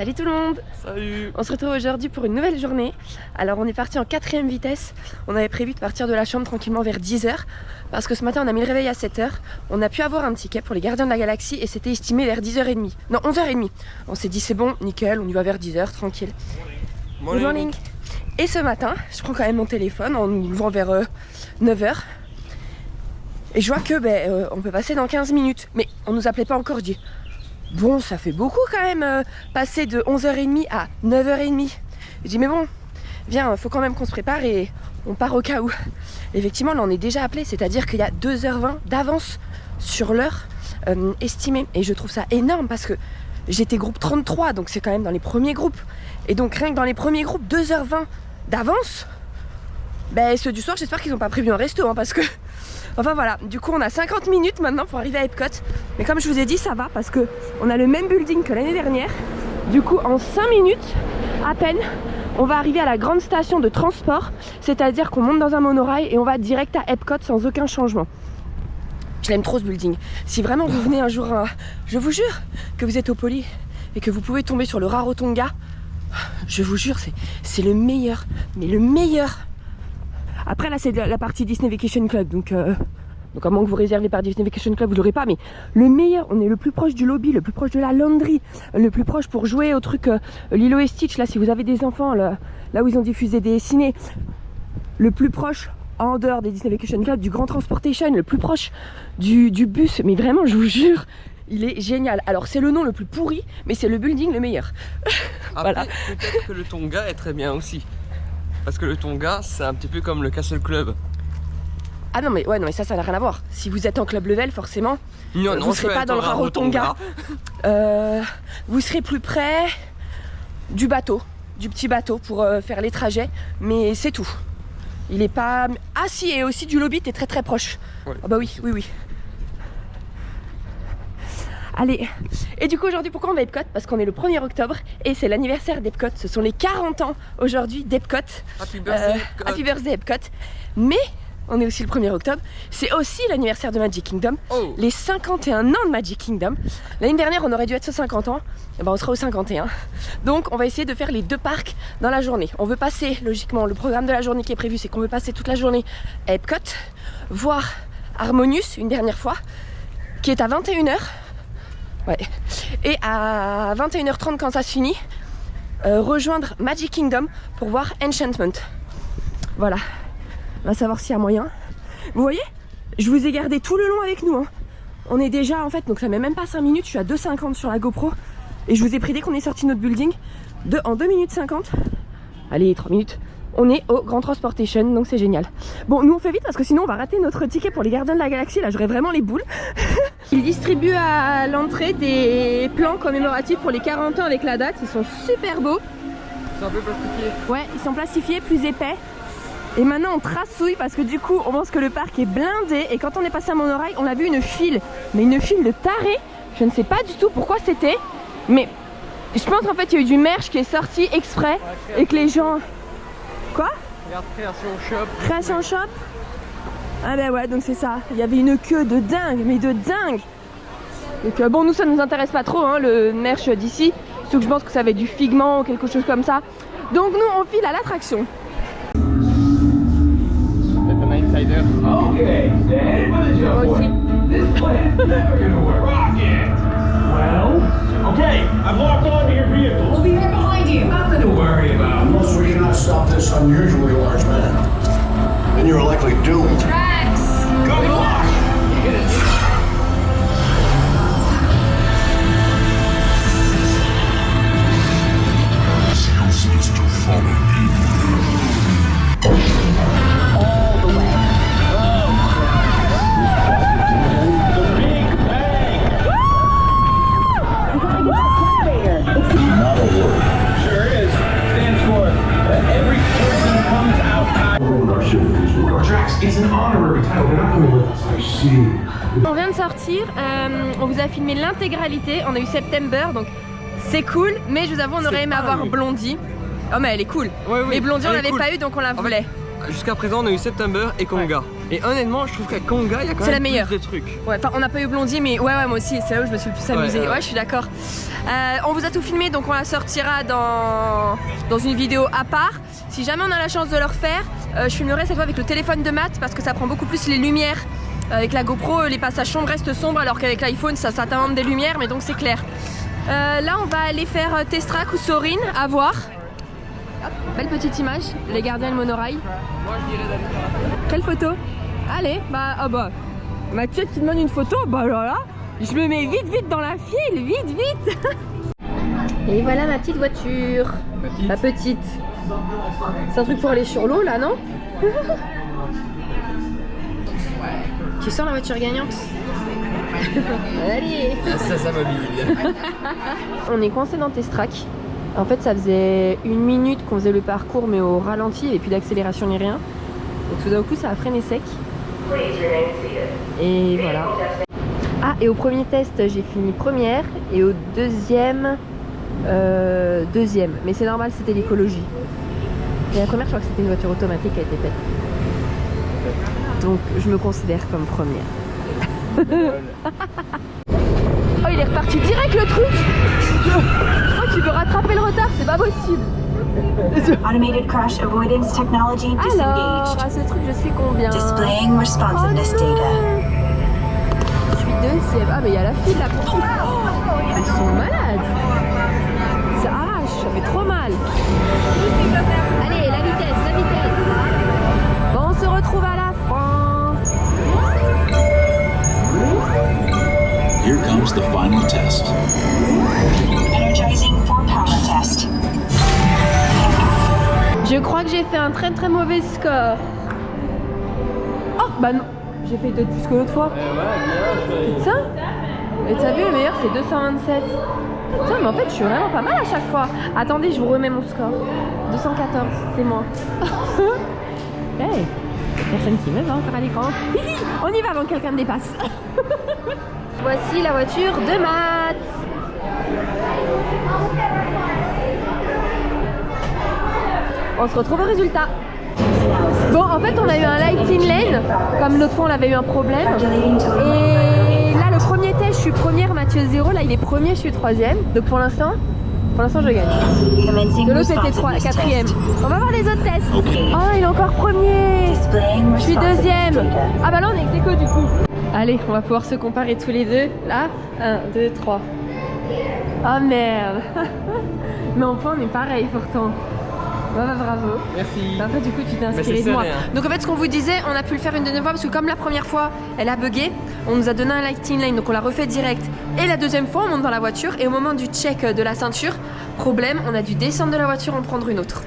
Salut tout le monde. Salut. On se retrouve aujourd'hui pour une nouvelle journée. Alors on est parti en 4ème vitesse. On avait prévu de partir de la chambre tranquillement vers 10h parce que ce matin on a mis le réveil à 7h. On a pu avoir un ticket pour les Gardiens de la Galaxie et c'était estimé vers 10h30. Non, 11h30. On s'est dit c'est bon, nickel, on y va vers 10h, tranquille. Good morning. Et ce matin, je prends quand même mon téléphone en nous levant vers 9h. Et je vois que on peut passer dans 15 minutes. Mais on nous appelait pas encore, je dis bon, ça fait beaucoup quand même, passer de 11h30 à 9h30. Je dis mais bon, viens, faut quand même qu'on se prépare et on part au cas où. Effectivement, là on est déjà appelé, c'est-à-dire qu'il y a 2h20 d'avance sur l'heure estimée. Et je trouve ça énorme parce que j'étais groupe 33, donc c'est quand même dans les premiers groupes. Et donc rien que dans les premiers groupes, 2h20 d'avance. Ceux du soir, j'espère qu'ils n'ont pas prévu un resto, hein, parce que... Enfin voilà, du coup on a 50 minutes maintenant pour arriver à Epcot. Mais comme je vous ai dit, ça va parce que on a le même building que l'année dernière. Du coup en 5 minutes à peine, on va arriver à la grande station de transport. C'est-à-dire qu'on monte dans un monorail et on va direct à Epcot sans aucun changement. Je l'aime trop ce building. Si vraiment vous venez un jour, je vous jure que vous êtes au Poly et que vous pouvez tomber sur le Rarotonga, je vous jure, c'est le meilleur, mais le meilleur. Après là c'est la partie Disney Vacation Club, donc à moins que vous réservez par Disney Vacation Club, vous l'aurez pas, mais le meilleur, on est le plus proche du lobby, le plus proche de la laundry, le plus proche pour jouer au truc Lilo et Stitch, là si vous avez des enfants, là où ils ont diffusé des ciné, le plus proche en dehors des Disney Vacation Club, du Grand Transportation, le plus proche du bus, mais vraiment je vous jure, il est génial. Alors c'est le nom le plus pourri, mais c'est le building le meilleur. Après, voilà. Peut-être que le Tonga est très bien aussi. Parce que le Tonga, c'est un petit peu comme le Castle Club. Ah non mais ça n'a rien à voir. Si vous êtes en club level, forcément, vous ne serez pas dans le Rarotonga. Vous serez plus près du bateau, du petit bateau pour faire les trajets, mais c'est tout. Il est pas... Ah si, et aussi du lobby, t'es très très proche. Ouais. Ah bah oui. Allez, et du coup aujourd'hui pourquoi on va à Epcot? Parce qu'on est le 1er octobre et c'est l'anniversaire d'Epcot. Ce sont les 40 ans aujourd'hui d'Epcot. Happy birthday Epcot. Happy birthday Epcot. Mais on est aussi le 1er octobre. C'est aussi l'anniversaire de Magic Kingdom. Oh. Les 51 ans de Magic Kingdom. L'année dernière on aurait dû être aux 50 ans. Et on sera aux 51. Donc on va essayer de faire les deux parcs dans la journée. On veut passer, logiquement, le programme de la journée qui est prévu, c'est qu'on veut passer toute la journée à Epcot, voir Harmonious une dernière fois, qui est à 21h. Ouais. Et à 21h30 quand ça se finit, rejoindre Magic Kingdom pour voir Enchantment. Voilà. On va savoir s'il y a moyen. Vous voyez, je vous ai gardé tout le long avec nous, hein. On est déjà en fait, donc ça met même pas 5 minutes, je suis à 2,50 sur la GoPro. Et je vous ai pris dès qu'on est sorti de notre building, en 2 minutes 50. Allez, 3 minutes. On est au Grand Transportation, donc c'est génial. Bon, nous on fait vite parce que sinon on va rater notre ticket pour les Gardiens de la Galaxie. Là, j'aurais vraiment les boules. Ils distribuent à l'entrée des plans commémoratifs pour les 40 ans avec la date. Ils sont super beaux. C'est un peu plastifié. Ouais, ils sont plastifiés, plus épais. Et maintenant on traçouille parce que du coup on pense que le parc est blindé. Et quand on est passé à Monorail, on a vu une file. Mais une file de tarés. Je ne sais pas du tout pourquoi c'était. Mais je pense qu'en fait il y a eu du merch qui est sorti exprès. Et que les gens... Quoi? Regarde, Création Shop. Création Shop? Ah bah ouais, donc c'est ça. Il y avait une queue de dingue, mais de dingue. Donc bon, nous ça nous intéresse pas trop, hein, le merch d'ici. Sauf que je pense que ça va être du Figment ou quelque chose comme ça. Donc nous on file à l'attraction. C'est un insider. Okay, Moi aussi. this plan is never gonna work. Rocket! Well, okay, I've locked onto your vehicle. We'll be right behind you. Nothing to worry about. Unless we cannot stop this unusually large man, then you are likely doomed. Drax! Go block! It's useless to follow me. All the way. Not a word. Sure is. Stands for every person comes out. Drax, it's an honorary title. They're not coming with us. I see. On vient de sortir, on vous a filmé l'intégralité. On a eu September, donc c'est cool. Mais je vous avoue, on aurait aimé avoir Blondie. Oh mais elle est cool. Ouais, oui, mais Blondie on elle est l'avait cool. pas eu, donc on la voulait. Jusqu'à présent on a eu September et Conga. Et honnêtement, je trouve qu'à Kanga, il y a quand C'est même la meilleure. plus de trucs. Ouais, enfin, on n'a pas eu Blondie, mais ouais, moi aussi, c'est là où je me suis le plus amusée. Ouais, je suis d'accord. On vous a tout filmé, donc on la sortira dans une vidéo à part. Si jamais on a la chance de le refaire, je filmerai cette fois avec le téléphone de Matt parce que ça prend beaucoup plus les lumières. Avec la GoPro, les passages sombres restent sombres alors qu'avec l'iPhone, ça t'invente des lumières, mais donc c'est clair. Là, on va aller faire Testrak ou Sorin, à voir. Hop, belle petite image, les gardiens de monorail. Moi, je dirais d'aller faire la photo. Quelle photo? Allez, bah, Mathieu qui demande une photo, bah là, je me mets vite dans la file, vite. Et voilà ma petite voiture. Ma petite. C'est un truc pour aller sur l'eau là, non? Tu sens la voiture gagnante? Allez. Ça mobile. On est coincé dans Testrak. En fait, ça faisait 1 minute qu'on faisait le parcours, mais au ralenti, il n'y avait plus d'accélération ni rien. Et tout d'un coup, ça a freiné sec. Et voilà. Ah, et au premier test, j'ai fini première. Et au deuxième, deuxième. Mais c'est normal, c'était l'écologie. Et la première, je crois que c'était une voiture automatique qui a été faite. Donc, je me considère comme première. Oh, il est reparti direct le truc. Oh, tu veux rattraper le retard, c'est pas possible. Automated crash avoidance technology Alors, disengaged. à ce truc, je sais combien. Displaying responsiveness data. Je suis deuxième. Ah, mais il y a la file là pour tout. Oh, ils sont malades. Ça arrache, ça fait trop mal. Allez, la vitesse. Bon, on se retrouve à la fin. Here comes the final test. Energizing for power test. Je crois que j'ai fait un très mauvais score. Oh, bah non. J'ai fait 2 de plus que l'autre fois. Putain. Et t'as vu, le meilleur c'est 227. Putain, mais en fait je suis vraiment pas mal à chaque fois. Attendez, je vous remets mon score. 214, c'est moi. Hey, personne qui me voit encore à l'écran. On y va avant que quelqu'un me dépasse. Voici la voiture de Matt. On se retrouve au résultat. Bon, en fait, on a eu un lighting lane, comme l'autre fois on avait eu un problème. Et là, le premier test, je suis première, Mathieu 0. Là, il est premier, je suis 3ème. Donc pour l'instant, je gagne. De l'autre, c'était 4ème. On va voir les autres tests. Oh, il est encore premier. Je suis 2ème. Ah bah là, on est ex-aequo du coup. Allez, on va pouvoir se comparer tous les deux. Là, 1, 2, 3. Oh merde. Mais enfin, on est pareil pourtant. Bah, bravo. Merci. Après du coup tu t'es inspiré de moi. Donc en fait ce qu'on vous disait, on a pu le faire une deuxième fois parce que comme la première fois elle a bugué, on nous a donné un lighting lane donc on l'a refait direct. Et la deuxième fois on monte dans la voiture et au moment du check de la ceinture, problème, on a dû descendre de la voiture et en prendre une autre.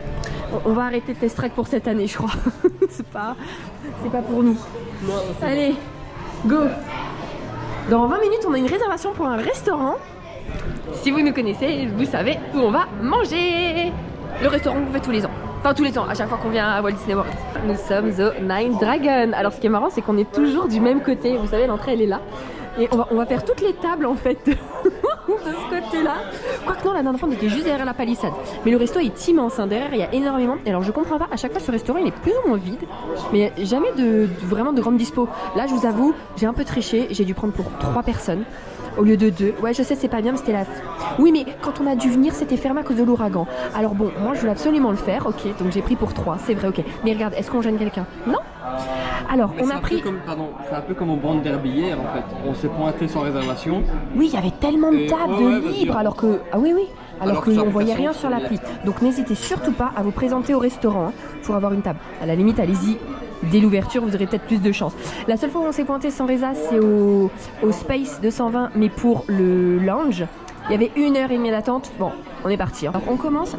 On va arrêter Testrak pour cette année je crois. c'est pas pour nous. Non, allez, go. Dans 20 minutes on a une réservation pour un restaurant. Si vous nous connaissez, vous savez où on va manger. Le restaurant qu'on fait tous les ans. Enfin tous les ans, à chaque fois qu'on vient à Walt Disney World. Nous sommes au Nine Dragon. Alors ce qui est marrant c'est qu'on est toujours du même côté. Vous savez l'entrée elle est là. Et on va faire toutes les tables en fait de ce côté là. Quoique non, la dernière fois on était juste derrière la palissade. Mais le resto est immense, hein. Derrière il y a énormément. Et alors je comprends pas, à chaque fois ce restaurant il est plus ou moins vide. Mais jamais vraiment de grande dispo. Là je vous avoue, j'ai un peu triché. J'ai dû prendre pour 3 personnes. Au lieu de 2. Ouais, je sais, c'est pas bien, mais c'était la... Oui, mais quand on a dû venir, c'était fermé à cause de l'ouragan. Alors bon, moi, je voulais absolument le faire. Ok, donc j'ai pris pour 3. C'est vrai, ok. Mais regarde, est-ce qu'on gêne quelqu'un? Non. Alors, on a pris... C'est un peu comme au Brand Derby hier, en fait. On s'est pointé sans réservation. Oui, il y avait tellement de tables libres, alors que... Ah oui, oui. Alors que qu'on voyait rien sur l'appli. Donc n'hésitez surtout pas à vous présenter au restaurant pour avoir une table. À la limite, allez-y. Dès l'ouverture, vous aurez peut-être plus de chance. La seule fois où on s'est pointé sans résa, c'est au Space 220, mais pour le lounge. Il y avait 1h30 d'attente. Bon, on est parti. Hein. Alors, on commence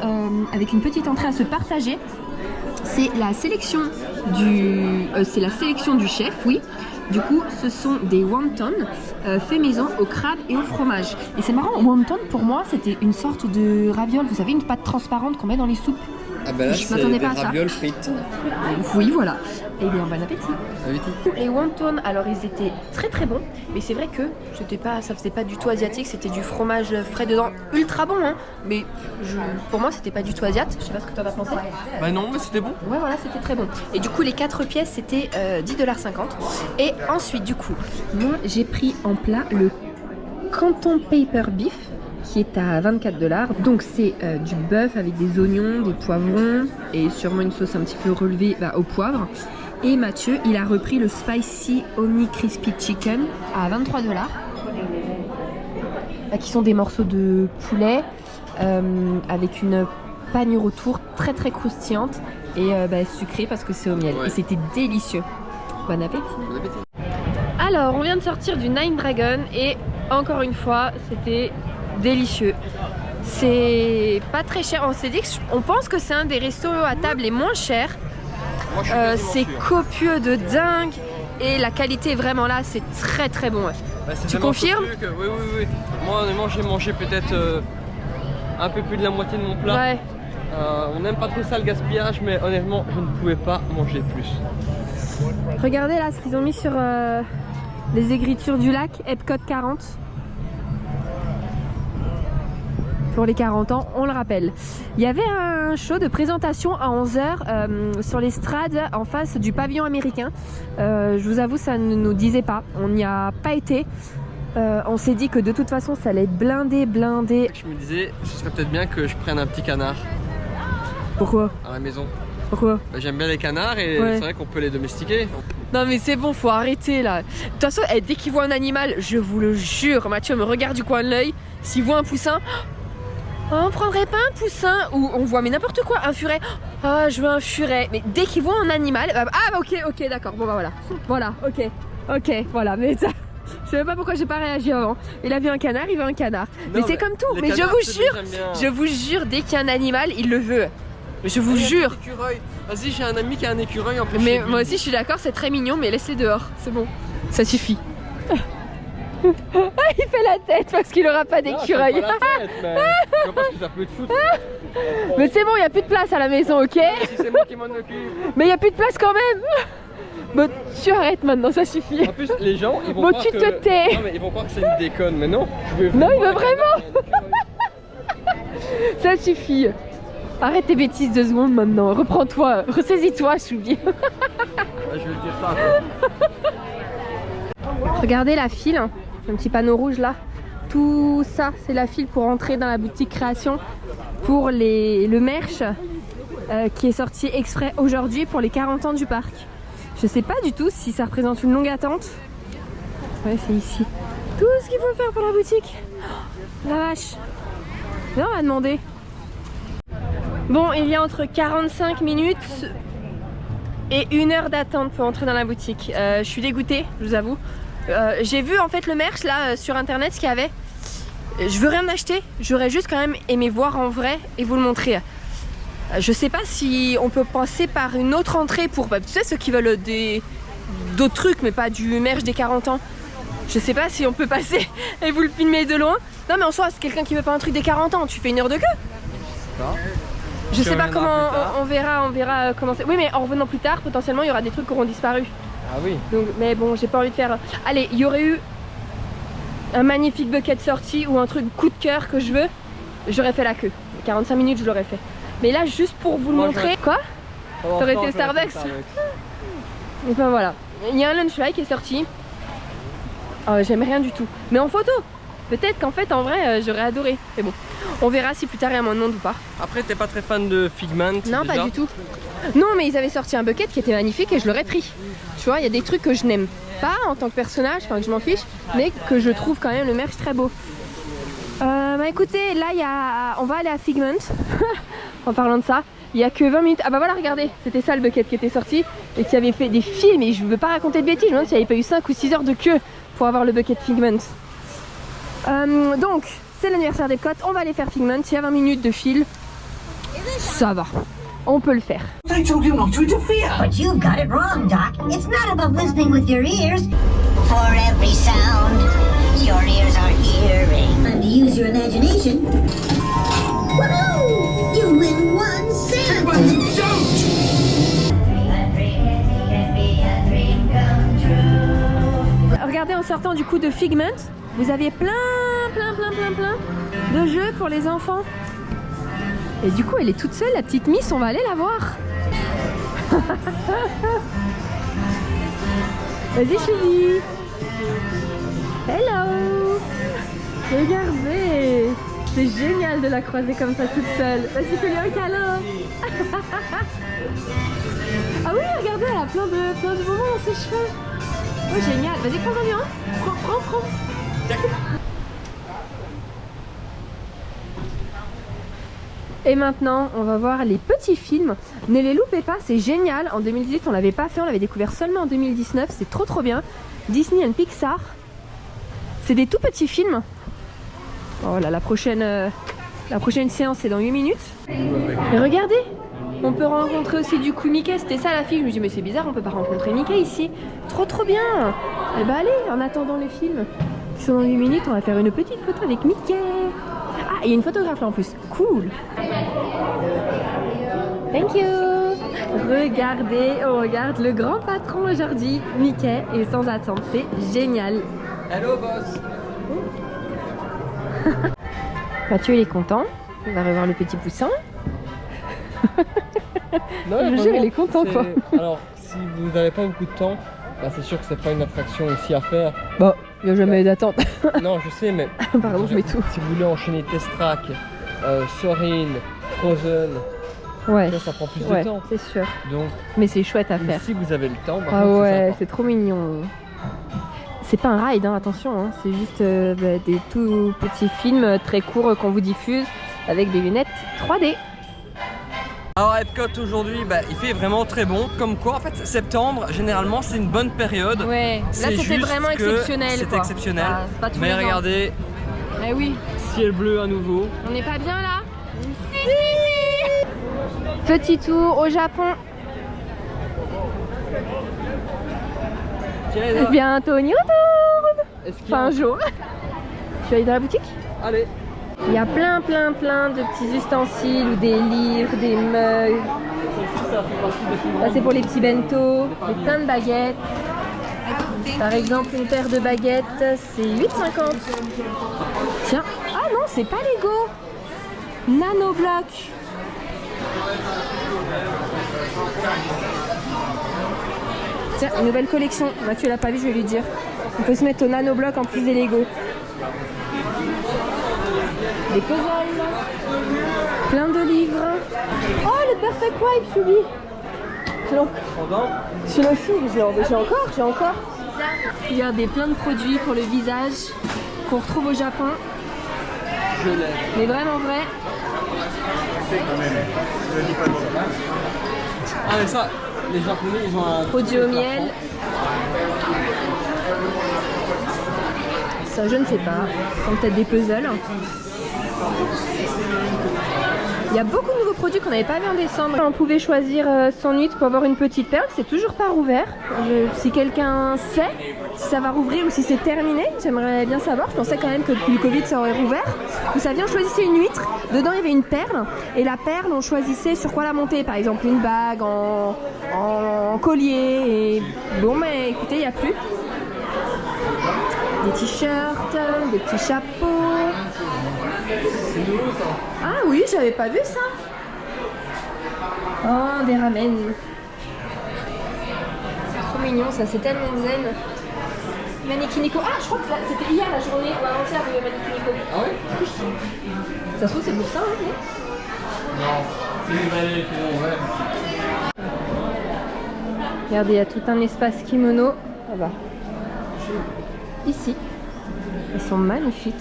avec une petite entrée à se partager. C'est la sélection du chef, oui. Du coup, ce sont des wontons faits maison au crabe et au fromage. Et c'est marrant, wonton pour moi, c'était une sorte de raviole. Vous savez, une pâte transparente qu'on met dans les soupes. Ah bah là, Je c'est m'attendais des pas à ça. ravioles frites. Oui, voilà. Eh bien, bon appétit. Appétit. Les wontons, alors ils étaient très très bons, mais c'est vrai que ça faisait pas du tout asiatique, c'était du fromage frais dedans, ultra bon, hein. Mais pour moi, c'était pas du tout asiatique. Je sais pas ce que t'en as pensé. Bah non, mais c'était bon. Ouais, voilà, c'était très bon. Et du coup, les 4 pièces, c'était 10,50 $. Et ensuite, du coup, moi, j'ai pris en plat le Canton Paper Beef, qui est à 24 $. Donc, c'est du bœuf avec des oignons, des poivrons et sûrement une sauce un petit peu relevée au poivre. Et Mathieu, il a repris le Spicy Honey Crispy Chicken à 23 $. Qui sont des morceaux de poulet avec une panure autour très très croustillante et sucrée parce que c'est au miel. Ouais. Et c'était délicieux. Bon appétit. Bon appétit. Alors, on vient de sortir du Nine Dragon et encore une fois, c'était délicieux. C'est pas très cher. On s'est dit on pense que c'est un des restos à table les moins chers. Moi, je suis quasiment C'est sûr. copieux de dingue et la qualité est vraiment là, c'est très très bon. Bah, c'est Tu tellement confirmes copieux que- Oui, oui, oui. Moi, honnêtement, j'ai mangé peut-être un peu plus de la moitié de mon plat. Ouais. On n'aime pas trop ça le gaspillage, mais honnêtement, je ne pouvais pas manger plus. Regardez là ce qu'ils ont mis sur les écritures du lac, Epcot 40. Pour les 40 ans, on le rappelle. Il y avait un show de présentation à 11 h sur l'estrade en face du pavillon américain. Je vous avoue, ça ne nous disait pas. On n'y a pas été. On s'est dit que de toute façon, ça allait être blindé. Je me disais, ce serait peut-être bien que je prenne un petit canard Pourquoi? à la maison. Pourquoi? Bah, j'aime bien les canards et Ouais. c'est vrai qu'on peut les domestiquer. Non mais c'est bon, faut arrêter là. De toute façon, dès qu'il voit un animal, je vous le jure, Mathieu me regarde du coin de l'œil. S'il voit un poussin, oh, on prendrait pas un poussin? Ou on voit mais n'importe quoi, un furet. Ah, je veux un furet. Mais dès qu'il voit un animal, ok, d'accord. Bon bah voilà, ok, voilà. Mais ça, je sais même pas pourquoi j'ai pas réagi avant. Il a vu un canard, il veut un canard. Mais c'est comme tout. les Mais canards, c'est bien, j'aime bien. je vous jure, dès qu'il y a un animal, il le veut. Je vous jure. Écureuil. Vas-y, j'ai un ami qui a un écureuil en plus. Mais chez lui. moi aussi je suis d'accord, c'est très mignon, mais laisse-les dehors, c'est bon. Ça suffit. Il fait la tête parce qu'il aura pas Non, d'écureuil. je fais pas la tête, mais je vois pas ce que ça peut te foutre. Mais c'est bon, il n'y a plus de place à la maison, ok? Si c'est moi qui m'en occupe. Mais il n'y a plus de place quand même. Bon, tu arrêtes maintenant, ça suffit. En plus, les gens, ils vont Bon, croire tu que... te tais. Non, mais ils vont croire que c'est une déconne, mais non. Non, il veut vraiment. Ça suffit. Arrête tes bêtises 2 secondes maintenant. Reprends-toi, ressaisis-toi, Choubi. Je vais te dire ça. Quoi. Regardez la file, un petit panneau rouge là. Tout ça, c'est la file pour entrer dans la boutique création pour le merch qui est sorti exprès aujourd'hui pour les 40 ans du parc. Je sais pas du tout si ça représente une longue attente. Ouais, c'est ici. Tout ce qu'il faut faire pour la boutique. Oh, la vache. Là, on va demander. Bon, il y a entre 45 minutes et 1 heure d'attente pour entrer dans la boutique. Je suis dégoûtée, je vous avoue. J'ai vu en fait le merch là sur internet ce qu'il y avait. Je veux rien acheter, j'aurais juste quand même aimé voir en vrai et vous le montrer. Je sais pas si on peut passer par une autre entrée pour, tu sais, ceux qui veulent d'autres trucs mais pas du merch des 40 ans. Je sais pas si on peut passer et vous le filmer de loin. Non mais en soi, c'est quelqu'un qui veut pas un truc des 40 ans, tu fais 1 heure de queue. Je sais pas comment, on verra comment c'est. Oui mais en revenant plus tard, potentiellement il y aura des trucs qui auront disparu. Ah oui. Donc, mais bon, j'ai pas envie de faire... Allez, il y aurait eu un magnifique bucket sorti ou un truc coup de cœur que je veux, j'aurais fait la queue. 45 minutes, je l'aurais fait. Mais là, juste pour vous le montrer... Quoi? T'aurais été au Starbucks? Et ben voilà. Il y a un lunch fly qui est sorti. J'aime rien du tout. Mais en photo, peut-être qu'en fait, en vrai, j'aurais adoré. Mais bon, on verra si plus tard il y a mon nom ou pas. Après, t'es pas très fan de Figment? Non, déjà? pas du tout. Non, mais ils avaient sorti un bucket qui était magnifique et je l'aurais pris. Tu vois, il y a des trucs que je n'aime pas en tant que personnage, enfin que je m'en fiche, mais que je trouve quand même le merch très beau. Bah écoutez, là on va aller à Figment. En parlant de ça, il y a que 20 minutes. Ah bah voilà, regardez, c'était ça le bucket qui était sorti et qui avait fait des films. Et je veux pas raconter de bêtises, je me demande s'il n'y avait pas eu 5 ou 6 heures de queue pour avoir le bucket Figment. Donc, c'est l'anniversaire d'Epcot, on va aller faire Figment. Il y a 20 minutes de fil, ça va, on peut le faire. I told you not to interfere. But you've got it wrong, Doc. It's not about listening with your ears. For every sound, your ears are hearing. Time to use your imagination. Woohoo! You win 1 cent! regardez, en sortant du coup de Figment, vous aviez plein de jeux pour les enfants. Et du coup, elle est toute seule, la petite Miss, on va aller la voir. Vas-y, Choubi. Hello. Regardez. C'est génial de la croiser comme ça toute seule. Vas-y, fais-lui un câlin. Ah oui, regardez, elle a plein de moments dans ses cheveux. Oh, génial. Vas-y, prends-en bien. Prends. Et maintenant, on va voir les petits films. Ne les loupez pas, c'est génial. En 2018, on l'avait pas fait, on l'avait découvert seulement en 2019. C'est trop bien. Disney and Pixar. C'est des tout petits films. Oh là, la prochaine séance, c'est dans 8 minutes. Et regardez, on peut rencontrer aussi du coup Mickey. C'était ça la fille. Je me dis, mais c'est bizarre, on peut pas rencontrer Mickey ici. Trop bien. Et bah allez, en attendant les films qui sont dans 8 minutes, on va faire une petite photo avec Mickey. Ah, il y a une photographe là en plus. Cool. Thank you. Regardez, on regarde le grand patron aujourd'hui, Mickey, et sans attendre, c'est génial. Hello boss. Mathieu il est content, on va revoir le petit poussin. Non, Le jeu il est content quoi. Alors, si vous n'avez pas beaucoup de temps, bah, c'est sûr que c'est pas une attraction ici à faire. Bon, il n'y a jamais d'attente. Non, je sais, mais Pardon, je mets tout. si vous voulez enchaîner Test Track, Soarin', Frozen, Ouais, ça prend plus de temps. c'est sûr. Donc, Mais c'est chouette à faire. si vous avez le temps, bah, Ah c'est ouais, sympa. c'est trop mignon. C'est pas un ride, hein, attention, hein. C'est juste des tout petits films très courts qu'on vous diffuse avec des lunettes 3D. Alors à Epcot aujourd'hui, bah, il fait vraiment très bon. Comme quoi, en fait, septembre, généralement, c'est une bonne période. Ouais, là C'est c'était juste vraiment que exceptionnel. C'était quoi. exceptionnel. C'est pas tous Mais les ans. regardez, Eh oui, ciel bleu à nouveau. on n'est pas bien là? Si. Petit tour au Japon. Tiens, Bientôt on y retourne. est-ce qu'il y a Enfin un jour. Tu vas aller dans la boutique? Allez. Il y a plein de petits ustensiles ou des livres, des mugs. Ça fait partie des plus Ça c'est pour les petits bento, et plein de baguettes. Par exemple une paire de baguettes c'est 8,50. Tiens, ah non c'est pas Lego. Nanobloc. Tiens, une nouvelle collection. Mathieu l'a pas vu, je vais lui dire. On peut se mettre au nanobloc en plus des Lego. Des puzzles. Plein de livres. Oh le Perfect Wipe, Choubi. Celui-là aussi, j'ai encore. Regardez, plein de produits pour le visage qu'on retrouve au Japon. Je l'ai. Mais vraiment vrai. Ah mais ça, les Japonais, ils ont un Produits au miel. Ça, je ne sais pas. Ce sont peut-être des puzzles. Il y a beaucoup de nouveaux produits qu'on n'avait pas vu en décembre. On pouvait choisir son nuit pour avoir une petite perle. C'est toujours pas rouvert. Si quelqu'un sait si ça va rouvrir ou si c'est terminé, j'aimerais bien savoir. Je pensais quand même que depuis le Covid ça aurait rouvert. Vous saviez, on choisissait une huître. Dedans il y avait une perle. Et la perle, on choisissait sur quoi la monter. Par exemple une bague en collier. Et bon, mais écoutez, il n'y a plus. Des t-shirts, des petits chapeaux. C'est nouveau ça. Ah oui, j'avais pas vu ça. Oh, des ramen. C'est trop mignon ça, c'est tellement zen. Manikiniko. Ah, je crois que c'était hier la journée ou avant-hier de Manikiniko. Ah oui? Ça se trouve, c'est pour ça, hein? Non, c'est une vraie ouais. Regardez, il y a tout un espace kimono là-bas. Ici. Ils sont magnifiques.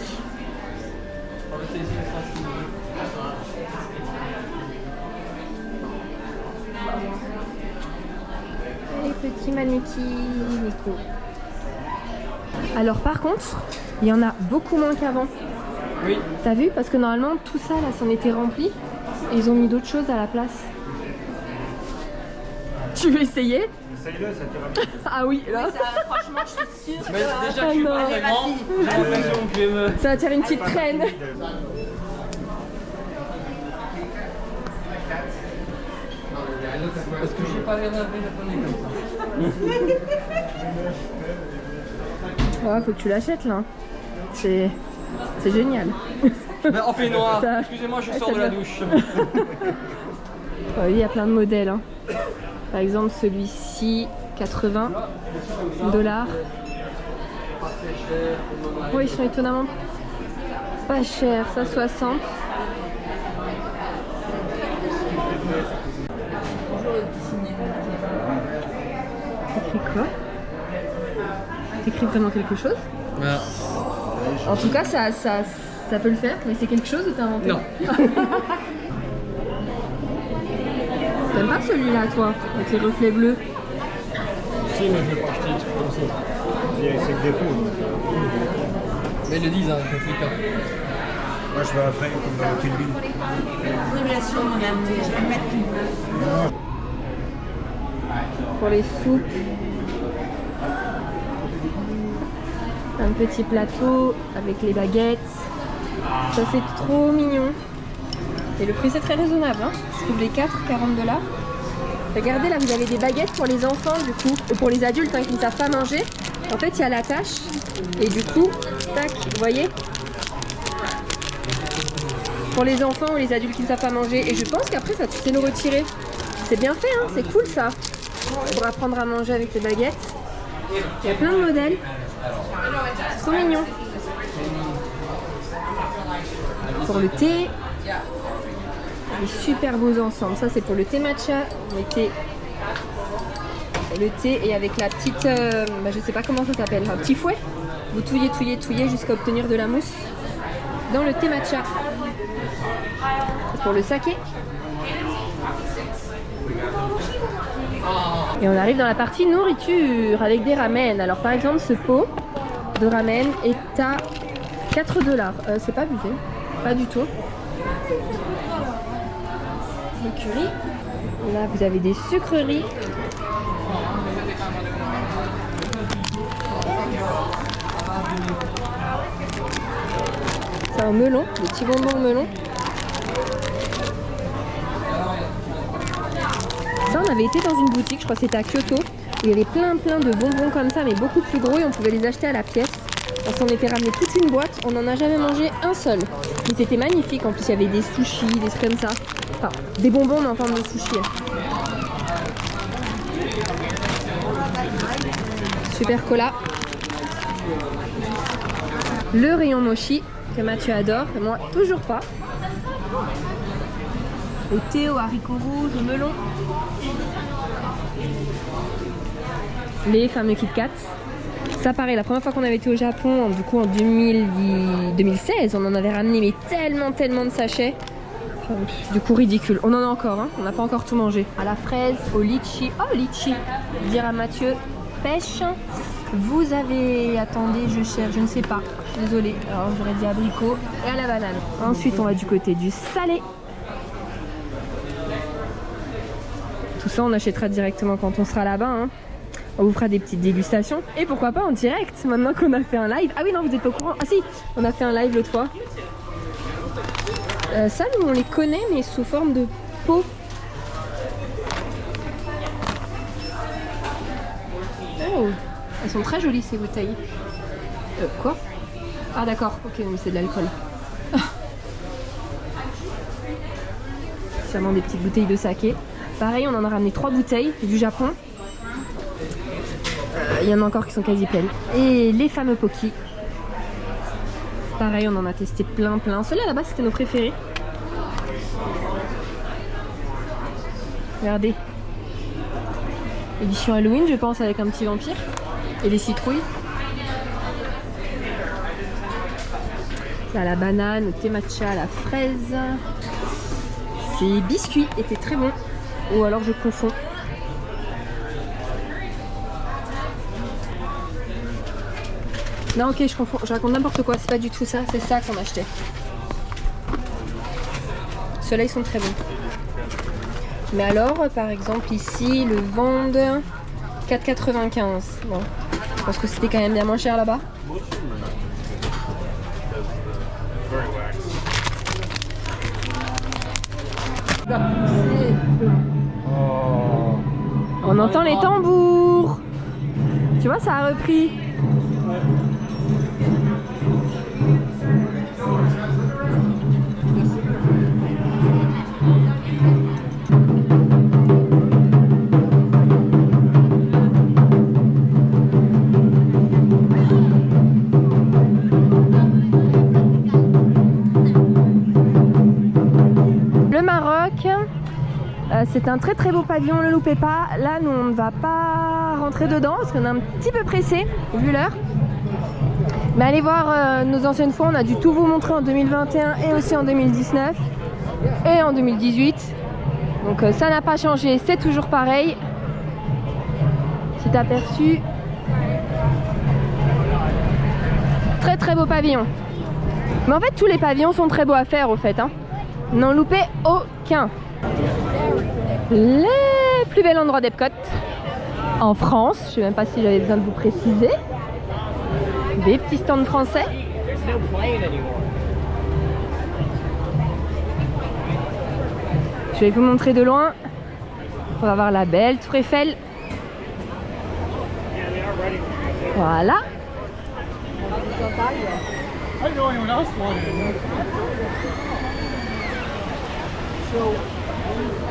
Les petits Manikiniko. Alors par contre, il y en a beaucoup moins qu'avant. Oui. T'as vu? Parce que normalement tout ça là s'en était rempli. Et ils ont mis d'autres choses à la place. Tu veux essayer? Essaye-le, ça t'ira. Ah oui, là. Franchement, je suis sûre. Mais déjà que je suis pas très grand, j'ai l'impression que je vais me... Ça va te faire une petite traîne. Parce que j'ai pas l'air d'un vrai japonais comme ça. Ouais, faut que tu l'achètes là. C'est génial. Mais en peignoir, Ça- excusez-moi, je Ouais, sors ça de la va. douche. Il y a plein de modèles. Hein. Par exemple, celui-ci, 80 $. Oh, ils sont étonnamment pas chers. Ça, 60. T'écris quoi? T'écris vraiment quelque chose? Voilà. En tout cas, ça peut le faire, mais c'est quelque chose ou t'as inventé? Non. T'aimes pas celui-là, toi, avec les reflets bleus? Si, mais je vais pas acheter des trucs comme ça. C'est le défaut. Mais ils le disent, hein, les répliques. Moi, je vais après, comme dans le Kill Bill. Pour les soupes. Un petit plateau avec les baguettes. Ça, c'est trop mignon. Et le prix, c'est très raisonnable. Hein. Je trouve les 4, 40 $. Regardez, là, vous avez des baguettes pour les enfants, du coup. Et pour les adultes, hein, qui ne savent pas manger. En fait, il y a l'attache. Et du coup, tac, vous voyez? Pour les enfants ou les adultes qui ne savent pas manger. Et je pense qu'après, ça, tu sais le retirer. C'est bien fait, hein, c'est cool ça. Pour apprendre à manger avec les baguettes. Il y a plein de modèles. C'est trop mignon. Pour le thé, des super beaux ensembles. Ça, c'est pour le thé matcha. Le thé et avec la petite, je sais pas comment ça s'appelle, un petit fouet. Vous touillez jusqu'à obtenir de la mousse dans le thé matcha. Pour le saké. Et on arrive dans la partie nourriture avec des ramen. Alors par exemple, ce pot de ramen est à 4 $. C'est pas abusé, pas du tout. Le curry. Là, vous avez des sucreries. C'est un melon, des petits bonbons au melon. Ça, on avait été dans une boutique, je crois que c'était à Kyoto, où il y avait plein de bonbons comme ça, mais beaucoup plus gros, et on pouvait les acheter à la pièce. On s'en était ramené toute une boîte, on n'en a jamais mangé un seul. Mais c'était magnifique, en plus il y avait des sushis, des trucs comme ça. Enfin, des bonbons mais en forme de sushi. Super cola. Le rayon mochi, que Mathieu adore, et moi toujours pas. Au thé, aux haricots rouges, au melon. Les fameux Kit Kat. Ça pareil, la première fois qu'on avait été au Japon, du coup en 2016, on en avait ramené mais tellement de sachets. Enfin, du coup ridicule. On en a encore, hein. On n'a pas encore tout mangé. À la fraise, au litchi. Oh litchi, dire à Mathieu, pêche. Vous avez... Attendez, je cherche, je ne sais pas. Désolée. Alors j'aurais dit abricot et à la banane. Ensuite on va du côté du salé. Tout ça on achètera directement quand on sera là-bas, hein. On vous fera des petites dégustations. Et pourquoi pas en direct, maintenant qu'on a fait un live. Ah oui non, vous n'êtes pas au courant. Ah si, on a fait un live l'autre fois. Ça, nous on les connaît, mais sous forme de pot. Oh, elles sont très jolies ces bouteilles. Quoi? Ah d'accord, ok, mais c'est de l'alcool. Sûrement des petites bouteilles de saké. Pareil, on en a ramené 3 bouteilles du Japon. Il y en a encore qui sont quasi pleines. Et les fameux Poki. Pareil, on en a testé plein. Ceux-là là-bas, c'était nos préférés. Regardez. Édition Halloween, je pense, avec un petit vampire. Et des citrouilles. Là, la banane, le thé matcha, la fraise. Ces biscuits étaient très bons. Ou alors je confonds. Non, ok, je confonds. Je raconte n'importe quoi. C'est pas du tout ça. C'est ça qu'on achetait. Ceux-là, ils sont très bons. Mais alors, par exemple, ici, ils le vendent 4,95. Bon, je pense que c'était quand même bien moins cher là-bas. On entend les tambours. Tu vois, ça a repris. c'est un très très beau pavillon, ne le loupez pas. Là, nous, on ne va pas rentrer dedans parce qu'on est un petit peu pressé, vu l'heure. Mais allez voir nos anciennes fois, on a dû tout vous montrer en 2021 et aussi en 2019 et en 2018. Donc ça n'a pas changé, c'est toujours pareil. Petit aperçu. Très très beau pavillon. Mais en fait, tous les pavillons sont très beaux à faire au fait. Hein. N'en loupez aucun. Les plus bel endroits d'Epcot en France. Je ne sais même pas si j'avais besoin de vous préciser. Des petits stands français. Je vais vous montrer de loin. On va voir la belle Tour Eiffel. Voilà.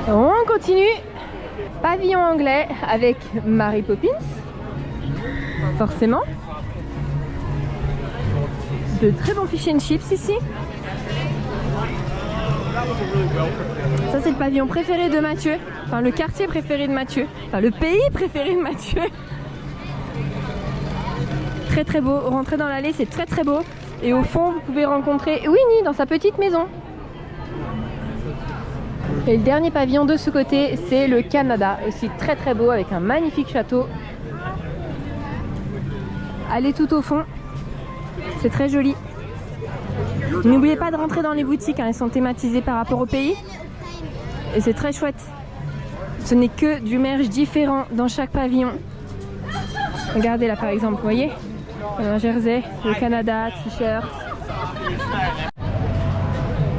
On continue. Pavillon anglais avec Mary Poppins. Forcément. De très bons fish and chips ici. Ça c'est le pavillon préféré de Mathieu. Enfin le quartier préféré de Mathieu. Enfin le pays préféré de Mathieu. Très très beau. Rentrer dans l'allée, c'est très très beau. Et au fond, vous pouvez rencontrer Winnie dans sa petite maison. Et le dernier pavillon de ce côté, c'est le Canada. Aussi très très beau avec un magnifique château. Allez tout au fond. C'est très joli. N'oubliez pas de rentrer dans les boutiques, hein, elles sont thématisées par rapport au pays. Et c'est très chouette. Ce n'est que du merch différent dans chaque pavillon. Regardez là par exemple, vous voyez, un jersey, le Canada, t-shirt.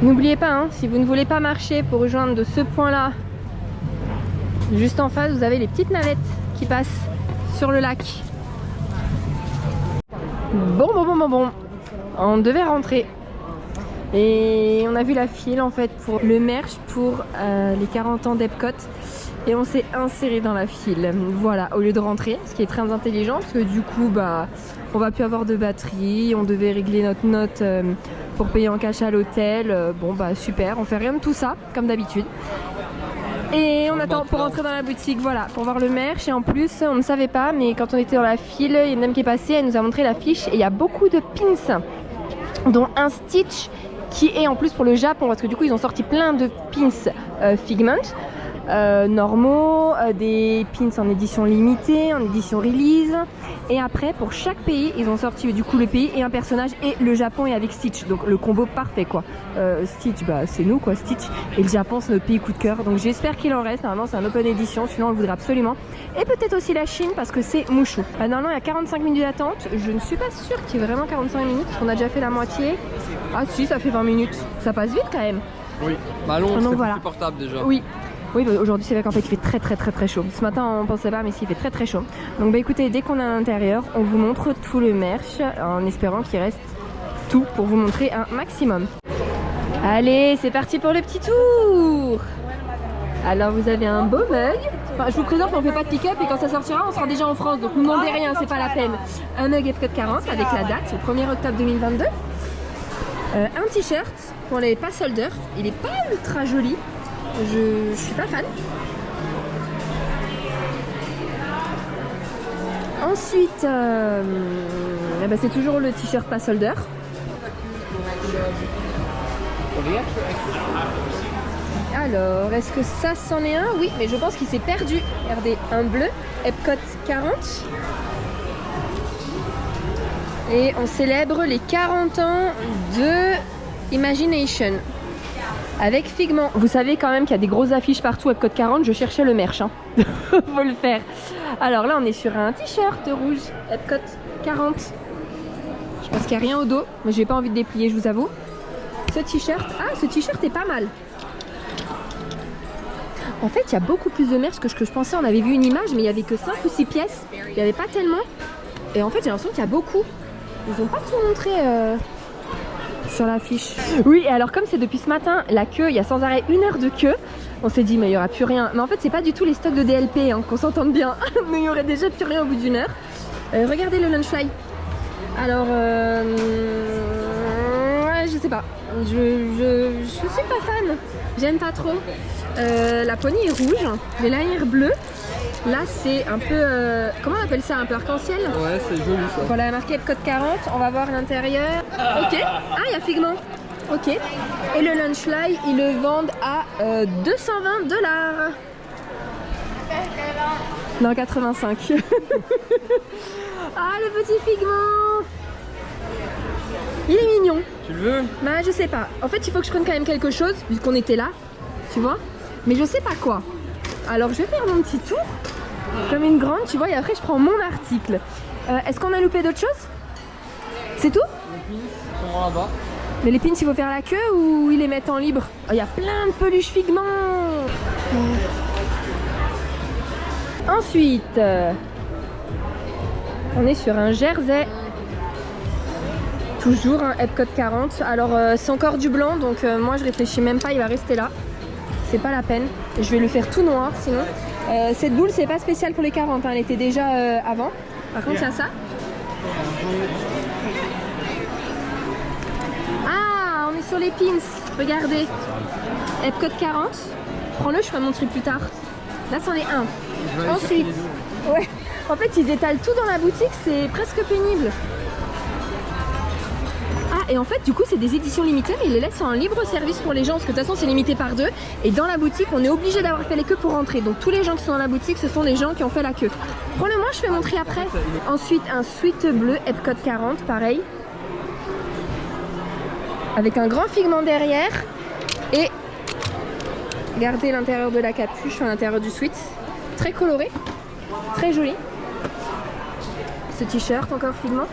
N'oubliez pas, hein, si vous ne voulez pas marcher pour rejoindre de ce point-là, juste en face, vous avez les petites navettes qui passent sur le lac. Bon. On devait rentrer. Et on a vu la file en fait pour le merch pour les 40 ans d'Epcot. Et on s'est inséré dans la file, voilà, au lieu de rentrer, ce qui est très intelligent parce que du coup, bah, on va plus avoir de batterie, on devait régler notre note pour payer en cash à l'hôtel. Bon, bah super, on fait rien de tout ça, comme d'habitude. Et on attend pour rentrer dans la boutique, voilà, pour voir le merch. Et en plus, on ne savait pas, mais quand on était dans la file, il y a une dame qui est passée, elle nous a montré l'affiche et il y a beaucoup de pins, dont un Stitch qui est en plus pour le Japon, parce que du coup, ils ont sorti plein de pins Figment. Normaux, des pins en édition limitée, en édition release. Et après, pour chaque pays, ils ont sorti du coup le pays et un personnage. Et le Japon est avec Stitch, donc le combo parfait quoi. Stitch, bah c'est nous quoi, Stitch. Et le Japon, c'est notre pays coup de cœur. Donc j'espère qu'il en reste. Normalement, c'est un open edition, sinon on le voudrait absolument. Et peut-être aussi la Chine parce que c'est Mushu. Normalement, il y a 45 minutes d'attente. Je ne suis pas sûre qu'il y ait vraiment 45 minutes parce qu'on a déjà fait la moitié. Ah si, ça fait 20 minutes. Ça passe vite quand même. Oui, bah long, c'est voilà. supportable déjà. Oui. Oui, bah aujourd'hui c'est vrai qu'en fait il fait très chaud. Ce matin on pensait pas, mais il fait très chaud. Donc bah écoutez, dès qu'on est à l'intérieur, on vous montre tout le merch en espérant qu'il reste tout pour vous montrer un maximum. Allez, c'est parti pour le petit tour. Alors vous avez un beau mug. Enfin, je vous présente, on fait pas de pick-up et quand ça sortira, on sera déjà en France. Donc ne demandez rien, c'est pas la peine. Un mug Epcot 40 avec la date, c'est le 1er octobre 2022. Un t-shirt pour les pass holders. Il est pas ultra joli. Je suis pas fan. Ensuite, bah c'est toujours le t-shirt pass holder. Alors, est-ce que ça c'en est un? Oui, mais je pense qu'il s'est perdu. Regardez, un bleu, Epcot 40. Et on célèbre les 40 ans de Imagination. Avec Figment. Vous savez quand même qu'il y a des grosses affiches partout Epcot 40, je cherchais le merch. Hein. Faut le faire. Alors là, on est sur un t-shirt rouge Epcot 40. Je pense qu'il n'y a rien au dos, mais j'ai pas envie de déplier, je vous avoue. Ce t-shirt, ce t-shirt est pas mal. En fait, il y a beaucoup plus de merch que ce que je pensais. On avait vu une image, mais il n'y avait que 5 ou 6 pièces. Il n'y avait pas tellement. Et en fait, j'ai l'impression qu'il y a beaucoup. Ils n'ont pas tout montré sur l'affiche. Oui, et alors comme c'est depuis ce matin la queue, il y a sans arrêt 1 heure de queue, on s'est dit mais il n'y aura plus rien. Mais en fait c'est pas du tout les stocks de DLP, hein, qu'on s'entende bien. Mais il y aurait déjà plus rien au bout d'1 heure. Regardez le Lunchfly. Alors je sais sais pas. Je suis pas fan. J'aime pas trop. La poignée est rouge, les lanières bleues. Là c'est un peu, comment on appelle ça, un peu arc-en-ciel? Ouais, c'est joli ça. Voilà, marqué Epcot 40, on va voir l'intérieur. Ok, ah il y a Figment. Ok, et le Lunchfly, ils le vendent à 220 $. Non, 85. Ah, le petit Figment. Il est mignon. Tu le veux? Bah je sais pas. En fait il faut que je prenne quand même quelque chose, vu qu'on était là. Tu vois? Mais je sais pas quoi. Alors je vais faire mon petit tour. Comme une grande, tu vois, et après je prends mon article. Est-ce qu'on a loupé d'autres choses? C'est tout? Les pins sont là-bas. Mais les pins, il faut faire la queue ou ils les mettent en libre? Oh, il y a plein de peluches Figment. Ensuite, on est sur un jersey. Toujours un Epcot 40. Alors c'est encore du blanc, donc moi je réfléchis même pas, il va rester là. C'est pas la peine. Je vais le faire tout noir sinon. Cette boule c'est pas spécial pour les 40, hein. Elle était déjà avant. Par contre il y a ça. Ah, on est sur les pins. Regardez. Epcot 40. Prends-le, je ferai montrer plus tard. Là c'en est un. Ensuite, ouais. En fait ils étalent tout dans la boutique, c'est presque pénible. Ah, et en fait du coup c'est des éditions limitées, mais ils les laissent en libre service pour les gens, parce que de toute façon c'est limité par 2. Et dans la boutique on est obligé d'avoir fait les queues pour rentrer. Donc tous les gens qui sont dans la boutique, ce sont les gens qui ont fait la queue. Prends-le moi, je vais montrer après. Ensuite un sweat bleu Epcot 40, pareil. Avec un grand Figment derrière. Et regardez l'intérieur de la capuche, à l'intérieur du sweat. Très coloré, très joli. Ce t-shirt encore Figment.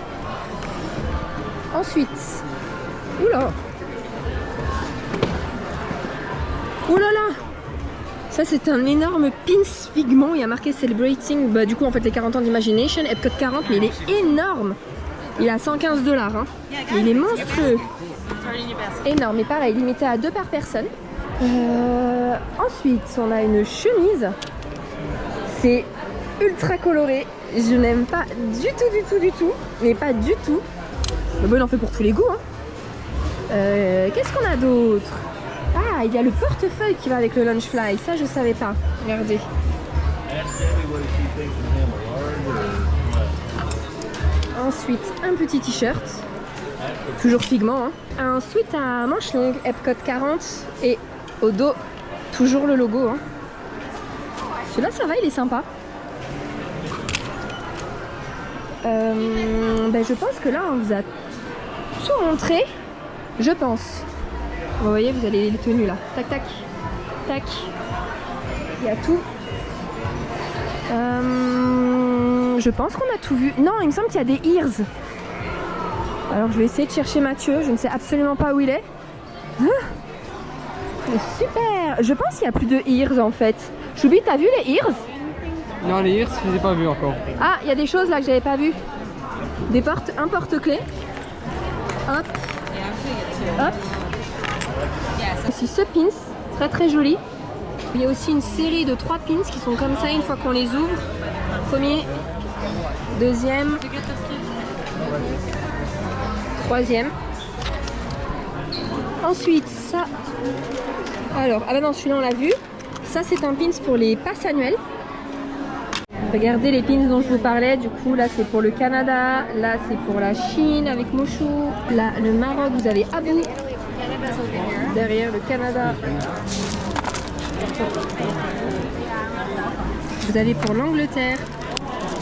Ensuite, oula, oulala, ça c'est un énorme pins Figment. Il y a marqué Celebrating, bah du coup en fait les 40 ans d'Imagination, Epcot 40, mais il est énorme. Il a 115 $, hein. Et il est monstrueux, énorme. Et pareil, limité à 2 par personne. Ensuite, on a une chemise. C'est ultra coloré. Je n'aime pas du tout, mais pas du tout. Mais bon, il en fait pour tous les goûts, hein. Qu'est-ce qu'on a d'autre? Ah, il y a le portefeuille qui va avec le Lunchfly. Ça, je savais pas. Regardez. Ensuite, un petit t-shirt. Toujours Figment, hein. Un sweat à manches longues, Epcot 40. Et au dos, toujours le logo, hein. Celui-là, ça va, il est sympa. Ben, je pense que là, on vous a tout montré. Je pense. Vous voyez, vous avez les tenues là. Tac, tac, tac. Il y a tout. Je pense qu'on a tout vu. Non, il me semble qu'il y a des ears. Alors, je vais essayer de chercher Mathieu. Je ne sais absolument pas où il est. Ah, super. Je pense qu'il n'y a plus de ears en fait. Choubi, t'as vu les ears? Non, les ears, je les ai pas vus encore. Ah, il y a des choses là que j'avais pas vues. Des un porte-clés. Hop. Hop. Aussi ce pins, très très joli. Il y a aussi une série de 3 pins qui sont comme ça une fois qu'on les ouvre. Premier, deuxième, troisième. Ensuite, ça. Alors, ah bah non, celui-là on l'a vu. Ça c'est un pins pour les passes annuelles. Regardez les pins dont je vous parlais, du coup là c'est pour le Canada, là c'est pour la Chine avec Mochou, là le Maroc vous avez Abou, derrière le Canada, vous avez pour l'Angleterre,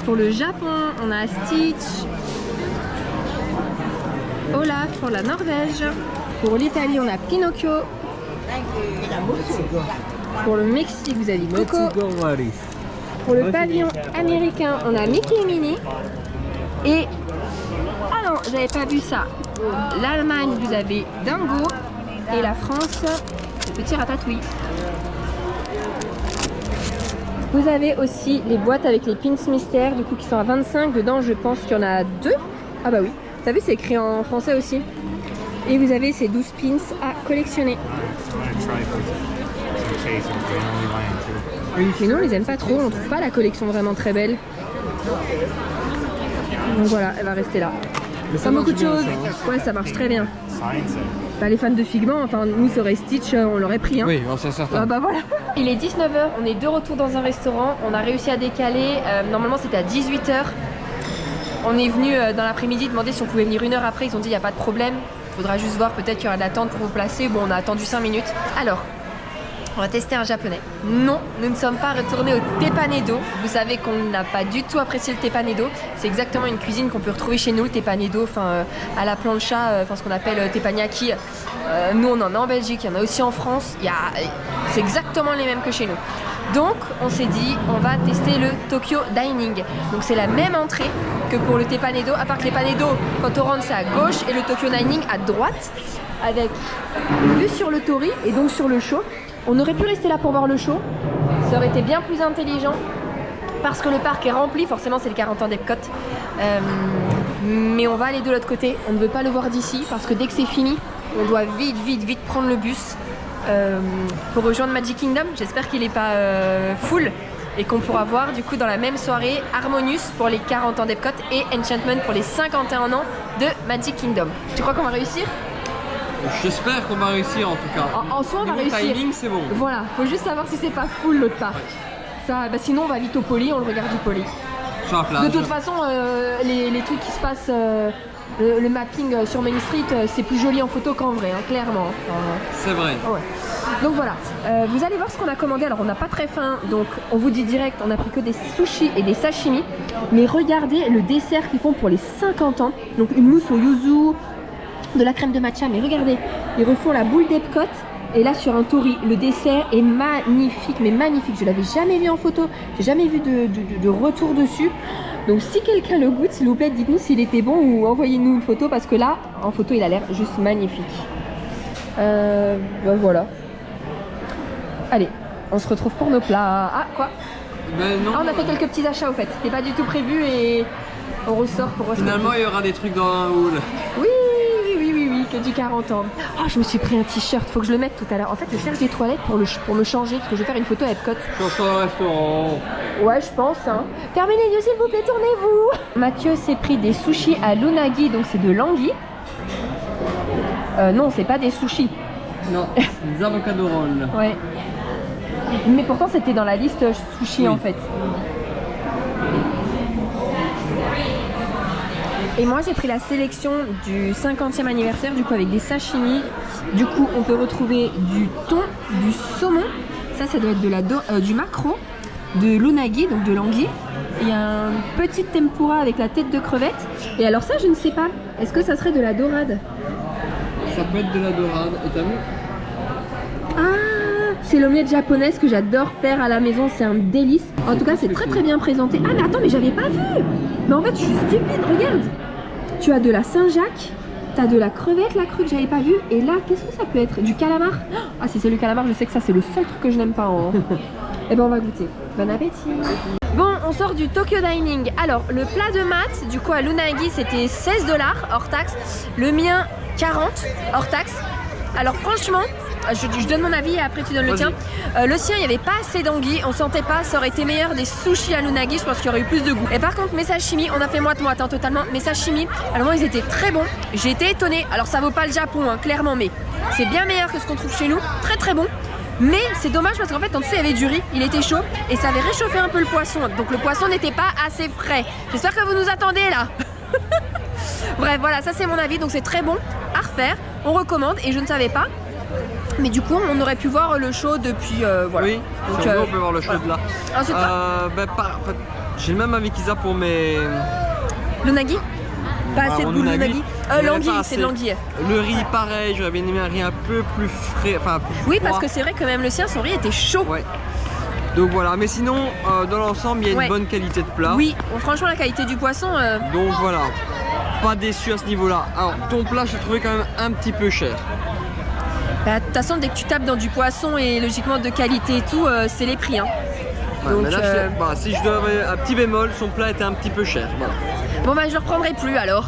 pour le Japon on a Stitch, Olaf pour la Norvège, pour l'Italie on a Pinocchio, pour le Mexique vous avez Coco. Pour le pavillon américain, on a Mickey et Minnie. Et... ah non, j'avais pas vu ça. L'Allemagne, vous avez Dingo. Et la France, le petit Ratatouille. Vous avez aussi les boîtes avec les pins mystères, du coup qui sont à 25. Dedans, je pense qu'il y en a 2. Ah bah oui. T'as vu, c'est écrit en français aussi. Et vous avez ces 12 pins à collectionner. Mais nous on les aime pas trop, on trouve pas la collection vraiment très belle. Donc voilà, elle va rester là. Mais ça Comme marche beaucoup de bien, choses. ça, hein. Ouais, ça marche très bien. Ça a rien de ça. Bah, les fans de Figment, enfin nous ça aurait Stitch, on l'aurait pris. Hein. Oui, bon, c'est certain. Ah bah voilà. Il est 19h, on est de retour dans un restaurant. On a réussi à décaler. Normalement c'était à 18h. On est venu dans l'après-midi demander si on pouvait venir 1 heure après. Ils ont dit il n'y a pas de problème. Il faudra juste voir, peut-être qu'il y aura de l'attente pour vous placer. Bon, on a attendu 5 minutes. Alors, on va tester un japonais. Non, nous ne sommes pas retournés au tepanedo. Vous savez qu'on n'a pas du tout apprécié le tepanedo. C'est exactement une cuisine qu'on peut retrouver chez nous, le tepanedo, à la plancha, ce qu'on appelle teppanyaki. Nous, on en a en Belgique, il y en a aussi en France. C'est exactement les mêmes que chez nous. Donc, on s'est dit, on va tester le Tokyo Dining. Donc, c'est la même entrée que pour le tepanedo, à part que le tepanedo, quand on rentre, c'est à gauche et le Tokyo Dining à droite, avec vue sur le tori et donc sur le show. On aurait pu rester là pour voir le show, ça aurait été bien plus intelligent parce que le parc est rempli, forcément c'est les 40 ans d'Epcot. Mais on va aller de l'autre côté, on ne veut pas le voir d'ici parce que dès que c'est fini, on doit vite prendre le bus pour rejoindre Magic Kingdom. J'espère qu'il n'est pas full et qu'on pourra voir du coup dans la même soirée Harmonious pour les 40 ans d'Epcot et Enchantment pour les 51 ans de Magic Kingdom. Tu crois qu'on va réussir ? J'espère qu'on va réussir en tout cas. En soi, on va réussir. Le timing, c'est bon. Voilà, faut juste savoir si c'est pas full l'autre parc. Ça, bah sinon, on va vite au Poly, on le regarde du Poly. Sur la plage. De toute façon, les trucs qui se passent, le mapping sur Main Street, c'est plus joli en photo qu'en vrai, hein, clairement. C'est vrai. Ouais. Donc voilà, vous allez voir ce qu'on a commandé. Alors, on n'a pas très faim, donc on vous dit direct, on a pris que des sushis et des sashimi. Mais regardez le dessert qu'ils font pour les 50 ans. Donc, une mousse au yuzu, de la crème de matcha, mais regardez, ils refont la boule d'Epcot et là sur un tori, le dessert est magnifique, mais magnifique, je l'avais jamais vu en photo, j'ai jamais vu de retour dessus, donc si quelqu'un le goûte, s'il vous plaît, dites-nous s'il était bon ou envoyez-nous une photo parce que là, en photo, il a l'air juste magnifique. Ben voilà. Allez, on se retrouve pour nos plats. Ah, quoi? Ben non. Ah, on a fait quelques petits achats au fait, c'était pas du tout prévu et on ressort pour Finalement, il y aura des trucs dans un haul. Oui, que du 40 ans. Oh, je me suis pris un t-shirt, faut que je le mette tout à l'heure. En fait, je cherche des toilettes pour me changer, parce que je vais faire une photo à Epcot. Sur le restaurant. Ouais, je pense. Hein. Fermez les yeux, s'il vous plaît, tournez-vous. Mathieu s'est pris des sushis à l'unagi, donc c'est de l'anguille. Non, c'est pas des sushis. Non, des avocado rolls. Ouais. Mais pourtant, c'était dans la liste sushi, oui. En fait. Et moi j'ai pris la sélection du 50e anniversaire, du coup avec des sashimi. Du coup on peut retrouver du thon, du saumon, ça doit être du maquereau, de l'unagi, donc de l'anguille. Il y a un petit tempura avec la tête de crevette. Et alors ça je ne sais pas, est-ce que ça serait de la dorade? Ça peut être de la dorade, et t'as vu? Ah, c'est l'omelette japonaise que j'adore faire à la maison, c'est un délice. En tout cas c'est très bien présenté. Ah mais attends, mais j'avais pas vu. Mais en fait je suis stupide, regarde. Tu as de la Saint-Jacques, tu as de la crevette, la crue que j'avais pas vue. Et là, qu'est-ce que ça peut être? Du calamar? Ah, si c'est le calamar, je sais que ça, c'est le seul truc que je n'aime pas. Hein. Eh ben, on va goûter. Bon appétit. Bon, on sort du Tokyo Dining. Alors, le plat de maths, du coup, à l'unagi, c'était 16 $ hors taxe. Le mien, 40 hors taxe. Alors, franchement, je donne mon avis et après tu donnes le tien. Le sien, il n'y avait pas assez d'anguilles, on sentait pas, ça aurait été meilleur des sushis à l'unagi, je pense qu'il y aurait eu plus de goût. Et par contre, mes sashimi, on a fait moite-moite, hein, totalement. Mes sashimi, alors ils étaient très bons, j'ai été étonnée. Alors ça vaut pas le Japon, hein, clairement, mais c'est bien meilleur que ce qu'on trouve chez nous, très bon. Mais c'est dommage parce qu'en fait, en dessous, il y avait du riz, il était chaud et ça avait réchauffé un peu le poisson. Donc le poisson n'était pas assez frais. J'espère que vous nous attendez là. Bref, voilà, ça c'est mon avis, donc c'est très bon à refaire. On recommande et je ne savais pas. Mais du coup, on aurait pu voir le show depuis. Voilà. Oui, donc, on peut voir le show voilà. De là. Ensuite, j'ai le même avis qu'Isa pour mes. L'unagi? Pas assez de goût, l'unagi. L'anguille, c'est de l'anguille. Le riz, pareil, j'aurais bien aimé un riz un peu plus frais. Enfin, plus oui, froid. parce que c'est vrai que même le sien, son riz était chaud. Ouais. Donc voilà, mais sinon, dans l'ensemble, il y a une bonne qualité de plat. Oui, franchement, la qualité du poisson. Donc voilà, pas déçu à ce niveau-là. Alors, ton plat, je l'ai trouvé quand même un petit peu cher. Bah, de toute façon, dès que tu tapes dans du poisson et logiquement de qualité et tout, c'est les prix. Hein. Ouais, donc, mais là, si je devais un petit bémol, son plat était un petit peu cher. Voilà. Bon, bah, je ne reprendrai plus alors.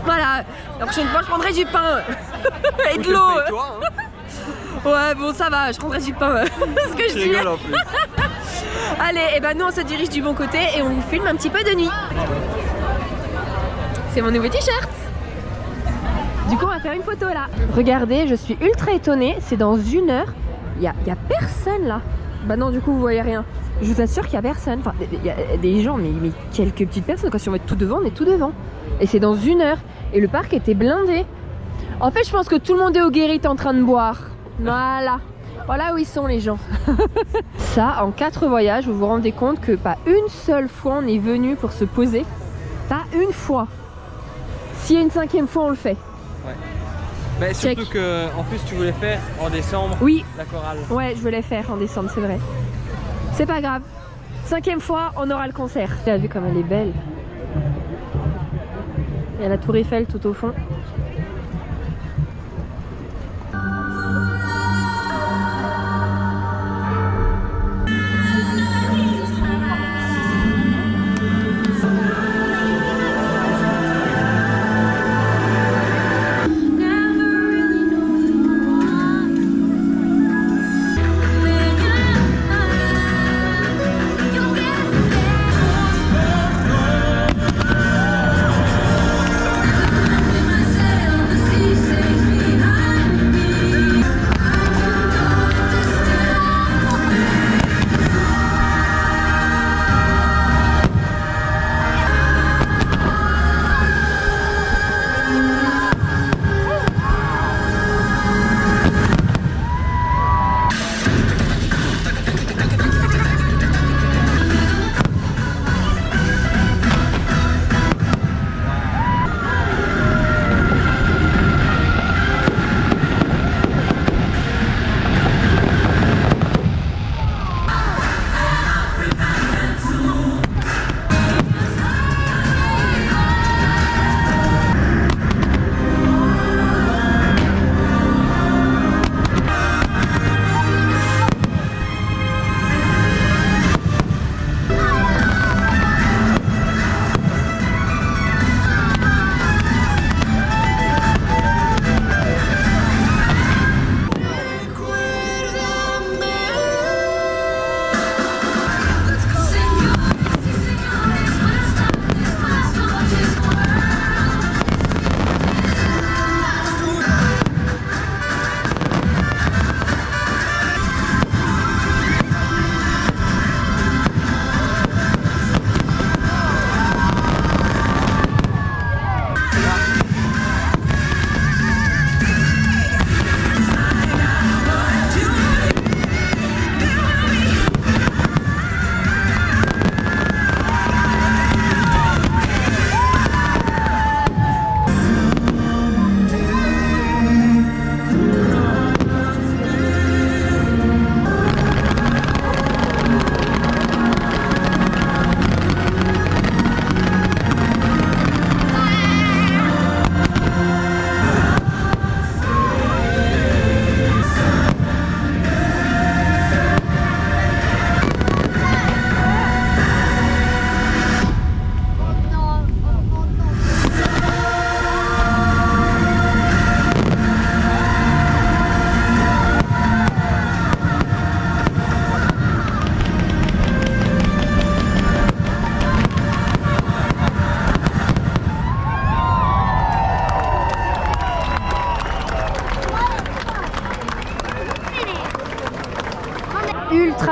Voilà, la prochaine fois, je prendrai du pain et de l'eau. Toi, hein. Ouais, bon, ça va, je prendrai du pain. Ce que je rigole en plus. Allez, et ben nous, on se dirige du bon côté et on vous filme un petit peu de nuit. C'est mon nouveau t-shirt. Du coup, on va faire une photo là. Regardez, je suis ultra étonnée. C'est dans 1 heure. Il y a personne là. Bah non, du coup, vous voyez rien. Je vous assure qu'il y a personne. Enfin, il y a des gens, mais quelques petites personnes. Quand si on va être tout devant, on est tout devant. Et c'est dans 1 heure. Et le parc était blindé. En fait, je pense que tout le monde est au Guérit en train de boire. Voilà. Voilà où ils sont les gens. Ça, en 4 voyages, vous vous rendez compte que pas une seule fois on est venu pour se poser. Pas une fois. S'il y a une 5e fois, on le fait. Ouais. Bah, surtout que en plus tu voulais faire en décembre. Oui. La chorale. Ouais, je voulais faire en décembre, c'est vrai. C'est pas grave. 5e fois, on aura le concert. Tu as vu comme elle est belle. Il y a la tour Eiffel tout au fond.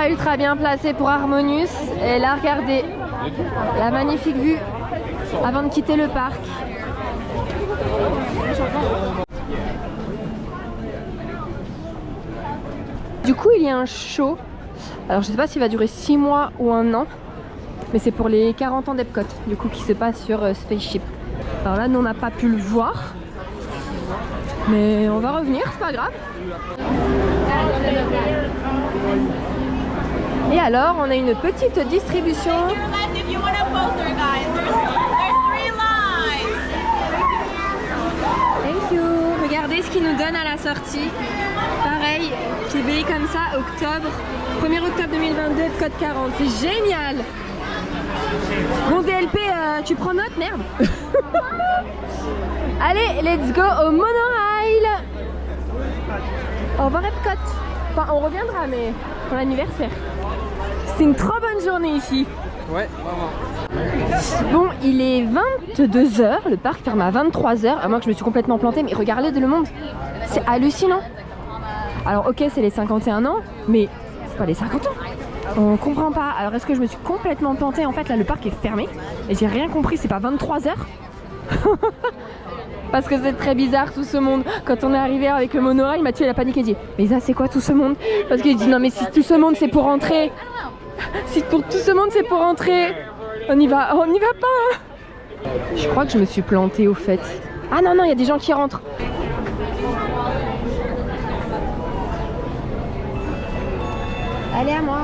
Ultra bien placé pour Harmonius. Et là, regardez la magnifique vue avant de quitter le parc. Du coup, il y a un show. Alors, je sais pas s'il va durer 6 mois ou 1 an, mais c'est pour les 40 ans d'Epcot, du coup, qui se passe sur Spaceship. Alors là, nous, on n'a pas pu le voir, mais on va revenir, c'est pas grave. Et alors, on a une petite distribution. Thank you. Regardez ce qu'ils nous donnent à la sortie. Pareil, TBI comme ça, octobre, 1er octobre 2022, code 40. C'est génial. Bon DLP, tu prends note, merde. Allez, let's go au monorail. Au revoir Epcot. Enfin, on reviendra, mais pour l'anniversaire. C'était une trop bonne journée ici. Ouais, vraiment. Bon, il est 22h, le parc ferme à 23h, à moins que je me suis complètement plantée, mais regardez le monde, c'est hallucinant. Alors ok, c'est les 51 ans, mais c'est pas les 50 ans. On comprend pas. Alors est-ce que je me suis complètement plantée? En fait là le parc est fermé et j'ai rien compris, c'est pas 23h. Parce que c'est très bizarre tout ce monde. Quand on est arrivé avec le monorail, Mathieu il a paniqué, il dit mais ça c'est quoi tout ce monde? Parce qu'il dit non mais si tout ce monde c'est pour rentrer, si pour tout ce monde c'est pour rentrer, on y va pas hein. Je crois que je me suis plantée au fait. Ah non non, il y a des gens qui rentrent. Allez à moi.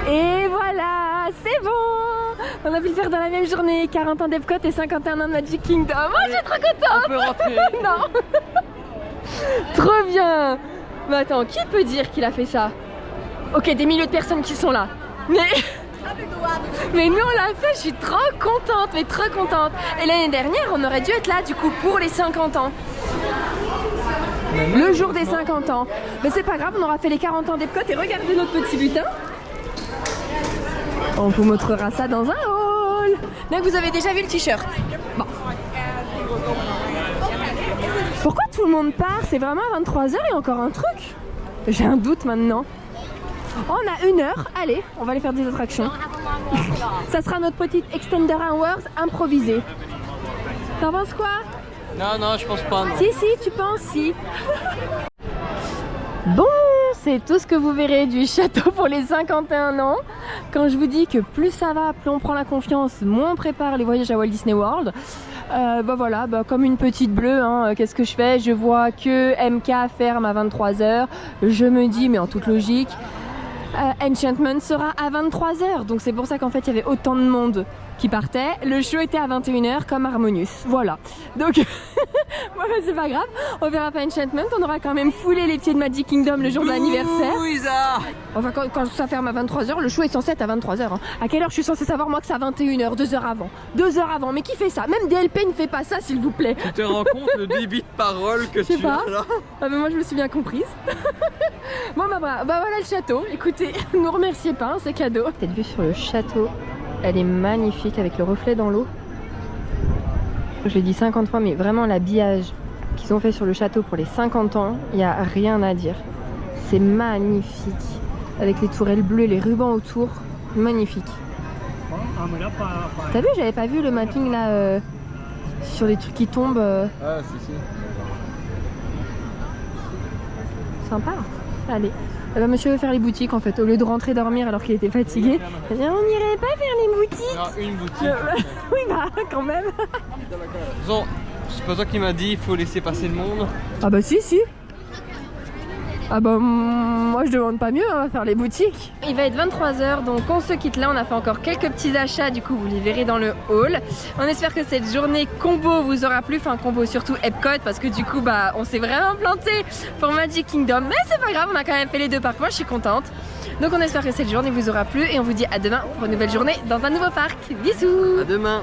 Et voilà, c'est bon. On a pu le faire dans la même journée. 40 ans d'Epcot et 51 ans de Magic Kingdom. Oh, je suis trop contente. On peut rentrer. Non. Trop bien. Mais attends, qui peut dire qu'il a fait ça? Ok, des milliers de personnes qui sont là. Mais nous on l'a fait, je suis trop contente, mais trop contente. Et l'année dernière, on aurait dû être là du coup pour les 50 ans. Le jour des 50 ans. Mais c'est pas grave, on aura fait les 40 ans d'Epcot et regardez notre petit butin. On vous montrera ça dans un haul. Donc vous avez déjà vu le t-shirt. Bon. Pourquoi tout le monde part? C'est vraiment à 23h et encore un truc? J'ai un doute maintenant. On a 1 heure, allez, on va aller faire des attractions. Ça sera notre petite Extender Hours improvisée. T'en penses quoi? Non, non, je pense pas. Non. Si, tu penses, si. Bon, c'est tout ce que vous verrez du château pour les 51 ans. Quand je vous dis que plus ça va, plus on prend la confiance, moins on prépare les voyages à Walt Disney World. Bah voilà, bah comme une petite bleue, hein, qu'est-ce que je fais? Je vois que MK ferme à 23h. Je me dis, mais en toute logique, Enchantment sera à 23h, donc c'est pour ça qu'en fait il y avait autant de monde qui partait. Le show était à 21h comme Harmonious, voilà. Donc voilà, c'est pas grave, on verra pas Enchantment, on aura quand même foulé les pieds de Magic Kingdom le jour de l'anniversaire. Enfin quand ça ferme à 23h, le show est censé être à 23h. Hein. À quelle heure je suis censée savoir moi que c'est à 21h, 2 heures avant? 2 heures avant, mais qui fait ça? Même DLP ne fait pas ça s'il vous plaît. Tu te rends compte le débit de parole que tu as là? Ah mais moi je me suis bien comprise. Bon bah voilà le château, écoutez, ne nous remerciez pas, hein, c'est cadeau. Cette vue sur le château, elle est magnifique avec le reflet dans l'eau. Je l'ai dit 50 fois, mais vraiment l'habillage qu'ils ont fait sur le château pour les 50 ans, il n'y a rien à dire. C'est magnifique. Avec les tourelles bleues, les rubans autour, magnifique. T'as vu, j'avais pas vu le mapping là sur les trucs qui tombent. Ah si. Sympa. Allez. Monsieur veut faire les boutiques en fait, au lieu de rentrer dormir alors qu'il était fatigué. On n'irait pas faire les boutiques? Non, une boutique. Oui bah quand même. Bon, c'est pas toi qui m'as dit il faut laisser passer le monde. Ah bah si. Ah bah moi je demande pas mieux, on va faire les boutiques. Il va être 23h donc on se quitte là, on a fait encore quelques petits achats, du coup vous les verrez dans le hall. On espère que cette journée combo vous aura plu, enfin combo surtout Epcot parce que du coup bah on s'est vraiment planté pour Magic Kingdom. Mais c'est pas grave, on a quand même fait les 2 parcs, moi je suis contente. Donc on espère que cette journée vous aura plu et on vous dit à demain pour une nouvelle journée dans un nouveau parc. Bisous. À demain.